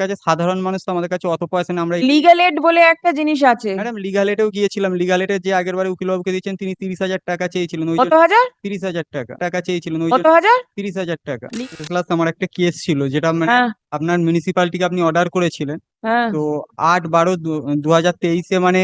কাছে সাধারণ মানুষ, তো আমাদের কাছে অত পয়সা নেই আমরা। লিগ্যাল এড বলে একটা জিনিস আছে। ম্যাডাম লিগাল এডেও গিয়েছিলাম, লিগাল এডে যে আগের বারে উকিলবাবুকে দিয়েছেন তিনি 30,000 টাকা চেয়েছিলেন, ওই কত জন্য। হাজার? 30,000 টাকা টাকা চেয়েছিলেন ওই কত জন্য। হাজার? 30,000 টাকা। লি- প্লাস আমার একটা কেস ছিল যেটা মানে হ্যাঁ, আপনার মিউনিসিপালিটিকে আপনি অর্ডার করেছিলেন। হ্যাঁ। তো 8/12/2023 মানে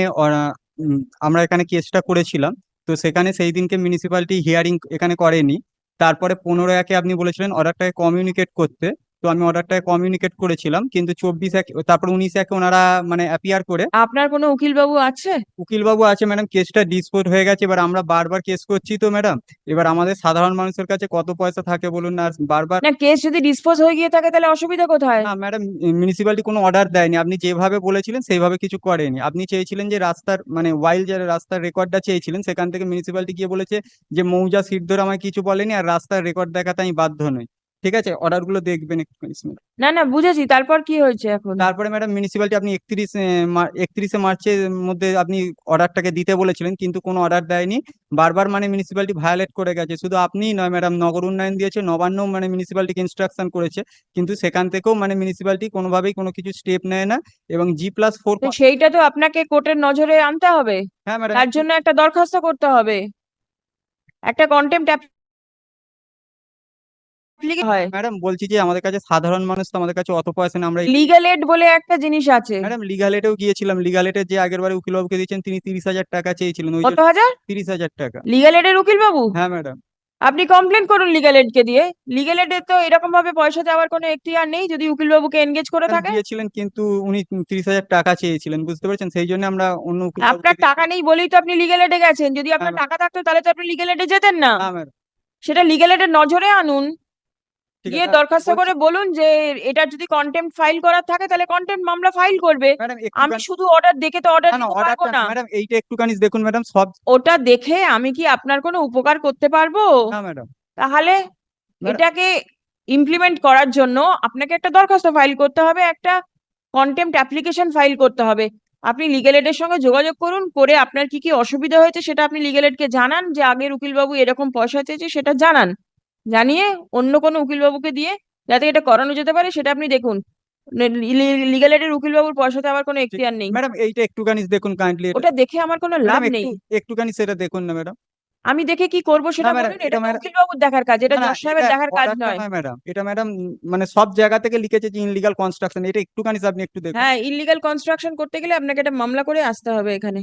আমরা এখানে কেসটা করেছিলাম। তো সেখানে সেই দিনকে মিউনিসিপালিটি হিয়ারিং এখানে করেনি। তারপরে 15/1 আপনি বলেছিলেন অর্ডারটাকে কমিউনিকেট করতে। তো আমি অর্ডারটাকে কমিউনিকেট করেছিলাম, কিন্তু 24/1 তারপর 19/1 ওনারা মানে অ্যাপিয়ার করে। আপনার কোনো উকিল বাবু আছে? উকিলবাবু আছে ম্যাডাম, কেসটা ডিসপোজ হয়ে গেছে, এবার আমরা বারবার কেস করছি তো ম্যাডাম। এবার আমাদের সাধারণ মানুষের কাছে কত পয়সা থাকে বলুন না, আর বারবার। না, কেস যদি ডিসপোজ হয়ে গিয়ে থাকে তাহলে অসুবিধা কোথায়? না ম্যাডাম, মিউনিসিপ্যালিটি কোনো অর্ডার দেয়নি, আপনি যেভাবে বলেছিলেন সেইভাবে কিছু করেনি। আপনি চেয়েছিলেন যে রাস্তার মানে ওয়াইল যে রাস্তার রেকর্ডটা চেয়েছিলেন, সেখান থেকে মিউনিসিপ্যালিটি গিয়ে বলেছে যে মৌজা সিট ধরে আমায় কিছু বলেনি, আর রাস্তার রেকর্ড দেখাতে আমি বাধ্য নই। ঠিক আছে, অর্ডারগুলো দেখবেন একটু। না, না, বুঝেছি। তারপর কি হয়েছে এখন? তারপরে ম্যাডাম মিউনিসিপ্যালিটি আপনি 31শে মার্চের মধ্যে অর্ডারটাকে দিতে বলেছিলেন, কিন্তু কোনো অর্ডার দেয়নি। বারবার মানে মিউনিসিপ্যালিটি ভায়োলেট করে গেছে, শুধু আপনিই নয় ম্যাডাম, নগর উন্নয়ন দিয়েছে, নবান্ন মানে মিউনিসিপ্যালিটিকে ইনস্ট্রাকশন করেছে, কিন্তু সেখান থেকেও মানে মিউনিসিপ্যালিটি কোনোভাবেই কোনো কিছু স্টেপ নেয় না। এবং G+4। তো সেইটা তো আপনাকে কোর্টের নজরে আনতে হবে। হ্যাঁ ম্যাডাম তার একটু। জন্য একটা দরখাস্ত করতে হবে, একটা কন্টেম্প্ট অ্যাপ্লিকেশন হয়। ম্যাডাম বলছি যে আমাদের কাছে সাধারণ মানুষ, তো আমাদের কাছে অত পয়সা নেই আমরা। লিগ্যাল এড বলে একটা জিনিস আছে। ম্যাডাম লিগাল এডেও গিয়েছিলাম, লিগাল এডে যে আগের বারে উকিলবাবুকে দিয়েছেন তিনি 30,000 টাকা চেয়েছিলেন, ওই কত জন্য। হাজার? 30,000 টাকা। লিগ্যাল এডের উকিল বাবু? হ্যাঁ ম্যাডাম। আপনি কমপ্লেন করুন লিগ্যাল এড কে দিয়ে। লিগ্যাল এডে তো এরকম ভাবে পয়সা দেওয়ার কোনো এখতিয়ার নেই যদি উকিল বাবুকে এনগেজ করে ম্যাডাম থাকে। দিয়েছিলেন, কিন্তু উনি 30,000 টাকা চেয়েছিলেন, বুঝতে পেরেছেন, সেই জন্য আমরা অন্য উকিলবাবুকে আপনার টাকা নেই বলেই তো আপনি লিগ্যাল এডে গেছেন। যদি হ্যাঁ আপনার টাকা থাকতো তাহলে তো আপনি লিগ্যাল এডে যেতেন না। হ্যাঁ ম্যাডাম। সেটা লিগ্যাল এডের নজরে আনুন। ঠিক গিয়ে আছে দরখাস্ত বলছি। করে বলুন যে এটা যদি কন্টেম্প্ট ফাইল করার থাকে তাহলে কন্টেম্প্ট মামলা ফাইল করবে। ম্যাডাম আমি একটুখানি। শুধু অর্ডার দেখে তো অর্ডার না না, দিতে পারবো অর্ডারটা না। ম্যাডাম এইটা একটুখানি দেখুন ম্যাডাম সব। ওটা দেখে আমি কি আপনার কোনো উপকার করতে পারবো? না ম্যাডাম। তাহলে ম্যাডাম এটাকে ইমপ্লিমেন্ট করার জন্য আপনাকে একটা দরখাস্ত ফাইল করতে হবে, একটা কন্টেম্প্ট অ্যাপ্লিকেশন ফাইল করতে হবে। আপনি লিগ্যাল এডের সঙ্গে যোগাযোগ করুন, করে আপনার কি কি অসুবিধা হয়েছে সেটা আপনি লিগ্যাল এডকে জানান, যে আগের উকিলবাবু এরকম পয়সা চেয়েছে সেটা জানান। জানিয়ে অন্য কোনো উকিলবাবুকে দিয়ে যাতে এটা করানো যেতে পারে সেটা আপনি দেখুন। লিগ্যাল এডের উকিলবাবুর পয়সাতে আমার কোনো ঠিক। এখতিয়ার নেই। ম্যাডাম এইটা একটুখানি দেখুন কাইন্ডলি এটা। ওটা দেখে আমার কোনো ম্যাডাম লাভ একটু নেই। একটুখানি সেটা দেখুন না ম্যাডাম। আমি দেখে কি করব না সেটা ম্যাডাম বলুন। এটা এটা তো ম্যাডাম। উকিলবাবুর দেখার কাজ, এটা না না, জজ এটা সাহেবের দেখার কাজ অর্ডারটা নয়। নয় ম্যাডাম, এটা ম্যাডাম মানে সব জায়গা থেকে লিখেছে যে ইনলিগাল কনস্ট্রাকশন, এটা একটুখানি আপনি একটু দেখুন। হ্যাঁ, ইলিগাল কনস্ট্রাকশন করতে গেলে আপনাকে একটা মামলা করে আসতে হবে এখানে।